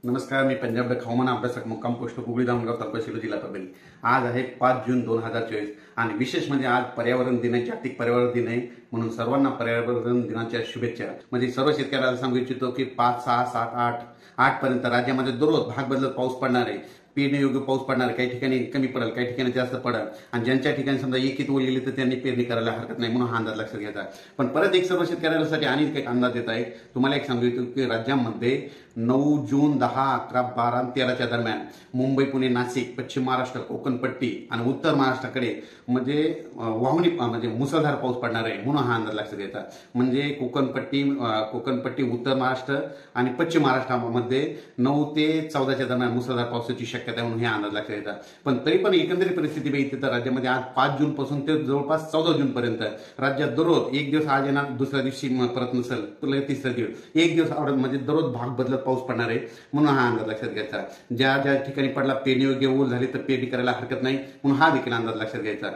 नमस्कार, मी पंजाब हवामान अभ्यासक मुक्काम पोस्ट हुगळी दामगाव तालुका शिरूर जिल्हा परभणी। आज आहे 5 जून 2024 आणि विशेष म्हणजे आज पर्यावरण दिन आहे, जागतिक पर्यावरण दिन आहे। म्हणून सर्वांना पर्यावरण दिनाच्या शुभेच्छा। म्हणजे सर्व शेतकऱ्यांना सांगू इच्छितो की 5, 6, 7, 8 पर्यंत राज्यामध्ये दररोज भाग बदलत पाऊस पडणार आहे। पेरणीयोग्य पाऊस पडणार, काही ठिकाणी कमी पडेल, काही ठिकाणी जास्त पडेल आणि ज्यांच्या ठिकाणी समजा एकीत ओढलेली तर त्यांनी पेरणी करायला हरकत नाही, म्हणून हा अंदाज लक्षात घ्यायचा। पण परत एक सर्व शेतकऱ्यांसाठी आणि एक अंदाज देत आहे। तुम्हाला एक सांगू इच्छितो की राज्यामध्ये 9 जून 10, 11, 12 आणि 13च्या दरम्यान मुंबई, पुणे, नाशिक, पश्चिम महाराष्ट्र, कोकण पट्टी आणि उत्तर महाराष्ट्राकडे म्हणजे वाहुणी म्हणजे मुसळधार पाऊस पडणार आहे, म्हणून हा अंदाज लक्षात घ्यायचा। म्हणजे कोकणपट्टी, उत्तर महाराष्ट्र आणि पश्चिम महाराष्ट्रामध्ये 9 ते 14च्या दरम्यान मुसळधार पावसाची शक्यता आहे, म्हणून हे अंदाज लक्षात घ्यायचा। पण तरी पण एकंदरीत परिस्थिती बघितली तर राज्यामध्ये आज 5 जून पासून ते जवळपास 14 जून पर्यंत राज्यात दररोज एक दिवस आज येणार, दुसऱ्या दिवशी परत नसेल, तुला तिसऱ्या दिवस एक दिवस आवडत म्हणजे दररोज भाग बदलत पाऊस पडणार आहे, म्हणून हा अंदाज लक्षात घ्यायचा। ज्या ज्या ठिकाणी पडला पेरणी योग्य ओल झाली तर पेरणी करायला हरकत नाही, म्हणून हा देखील अंदाज लक्षात घ्यायचा।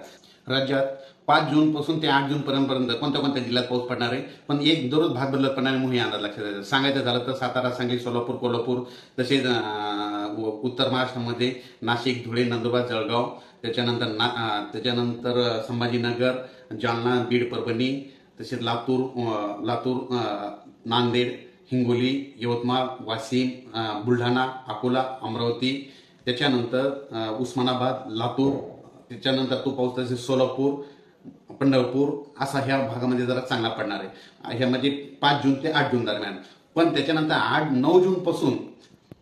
राज्यात 5 जून पासून ते 8 जून पर्यंत कोणत्या कोणत्या जिल्ह्यात पाऊस पडणार आहे, पण एक दररोज भाग बदलत पडणार आहे, म्हणून हे अंदाज लक्षात घ्यायचा। सांगायचं झालं तर सातारा, सांगली, सोलापूर, कोल्हापूर, तसेच उत्तर महाराष्ट्रामध्ये नाशिक, धुळे, नंदुरबार, जळगाव, त्याच्यानंतर संभाजीनगर, जालना, बीड, परभणी, तसेच लातूर, नांदेड, हिंगोली, यवतमाळ, वाशिम, बुलढाणा, अकोला, अमरावती, त्याच्यानंतर उस्मानाबाद, लातूर, त्याच्यानंतर तो पाऊस तसेच सोलापूर, पंढरपूर असा ह्या भागामध्ये जरा चांगला पडणार आहे। ह्या म्हणजे 5 जून ते 8 जून दरम्यान। पण त्याच्यानंतर 9 जून पासून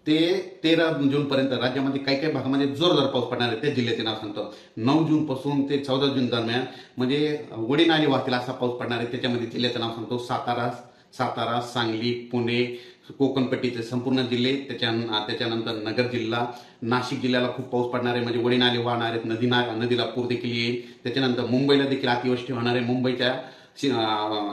ते 13 जून पर्यंत राज्यामध्ये काही काही भागामध्ये जोरदार पाऊस पडणार आहे। त्या जिल्ह्याचे नाव सांगतो। 9 जून पासून ते 14 जून दरम्यान म्हणजे वडी नाले वाहतील असा पाऊस पडणार आहे। त्याच्यामध्ये जिल्ह्याचं नाव सांगतो। सातारा, सांगली, पुणे, कोकणपट्टीचे संपूर्ण जिल्हे, त्याच्यानंतर नगर जिल्हा, नाशिक जिल्ह्याला खूप पाऊस पडणार आहे, म्हणजे वडी नाले वाहणार आहेत, नदीला पूर देखील येईल। त्याच्यानंतर मुंबईला देखील अतिवृष्टी होणार आहे। मुंबईच्या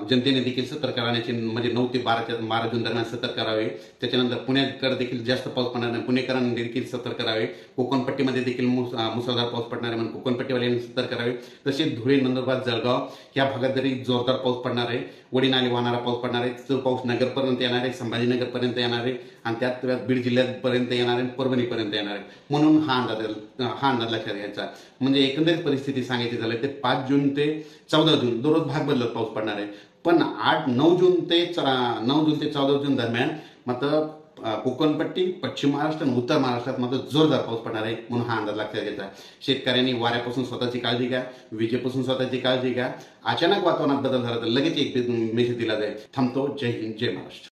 जनतेने देखील सतर्क राहण्याचे म्हणजे 9 ते 12 जून दरम्यान सतर्क राहावे। त्याच्यानंतर पुण्याकडे देखील जास्त पाऊस पडणार नाही, पुणेकरांनी देखील सतर्क राहावे। कोकणपट्टीमध्ये देखील मुसळधार पाऊस पडणार आहे, म्हणून कोकणपट्टीवाल्यांनी सतर्क राहावे। तसेच धुळे, नंदुरबार, जळगाव या भागात जरी जोरदार पाऊस पडणार आहे, वडी नाले वाहणारा पाऊस पडणार आहे। तो पाऊस नगरपर्यंत येणार आहे, संभाजीनगर पर्यंत येणार आहे आणि त्यात बीड जिल्ह्यापर्यंत येणार आहे, परभणीपर्यंत येणार आहे, म्हणून हा अंदाज लक्षात घ्यायचा। म्हणजे एकंदरीत परिस्थिती सांगायची झाली ते 5 जून ते 14 जून दररोज भाग बदलत पाऊस पडणार आहे। पण 9 जून ते 14 जून दरम्यान मात्र कोकणपट्टी, पश्चिम महाराष्ट्र आणि उत्तर महाराष्ट्रात मात्र जोरदार पाऊस पडणार आहे, म्हणून हा अंदाज लक्षात घ्यायचा। शेतकऱ्यांनी वाऱ्यापासून स्वतःची काळजी घ्या, विजेपासून स्वतःची काळजी घ्या। अचानक वातावरणात बदल झाला तर लगेच एक मेसेज दिला जाईल। थांबतो। जय हिंद, जय महाराष्ट्र।